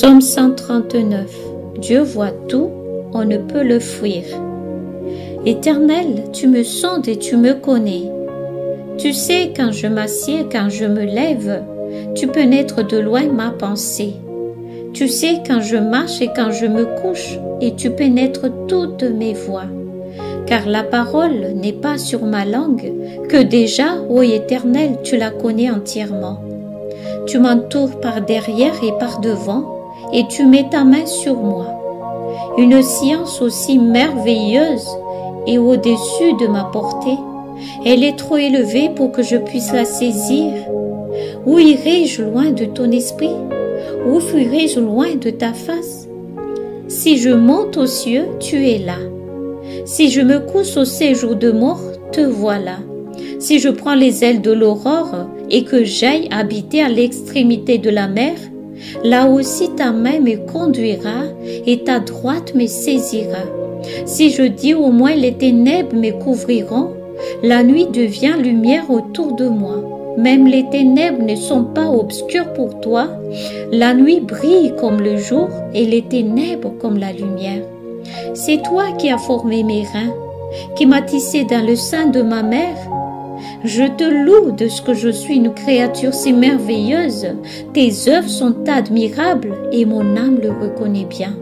Psaume 139. Dieu voit tout, on ne peut le fuir. Éternel, tu me sondes et tu me connais. Tu sais quand je m'assieds, quand je me lève, tu pénètres de loin ma pensée. Tu sais quand je marche et quand je me couche, et tu pénètres toutes mes voies. Car la parole n'est pas sur ma langue, que déjà, ô Éternel, tu la connais entièrement. Tu m'entoures par derrière et par devant, et tu mets ta main sur moi. Une science aussi merveilleuse et au-dessus de ma portée, elle est trop élevée pour que je puisse la saisir. Où irai-je loin de ton esprit? Où fuirai-je loin de ta face? Si je monte aux cieux, tu es là. Si je me couche au séjour de mort, te voilà. Si je prends les ailes de l'aurore et que j'aille habiter à l'extrémité de la mer, là aussi ta main me conduira et ta droite me saisira. Si je dis au moins les ténèbres me couvriront, la nuit devient lumière autour de moi. Même les ténèbres ne sont pas obscures pour toi. La nuit brille comme le jour et les ténèbres comme la lumière. C'est toi qui as formé mes reins, qui m'as tissé dans le sein de ma mère. Je te loue de ce que je suis une créature si merveilleuse. Tes œuvres sont admirables et mon âme le reconnaît bien.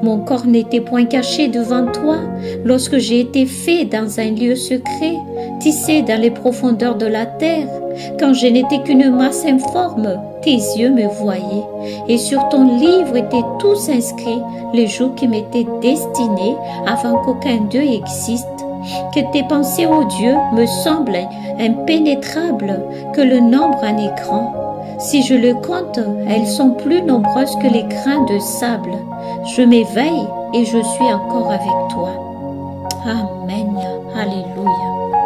Mon corps n'était point caché devant toi lorsque j'ai été fait dans un lieu secret, tissé dans les profondeurs de la terre. Quand je n'étais qu'une masse informe, tes yeux me voyaient, et sur ton livre étaient tous inscrits les jours qui m'étaient destinés avant qu'aucun d'eux existe. Que tes pensées, ô Dieu, me semblent impénétrables, que le nombre en est grand. Si je le compte, elles sont plus nombreuses que les grains de sable. Je m'éveille et je suis encore avec toi. Amen. Alléluia.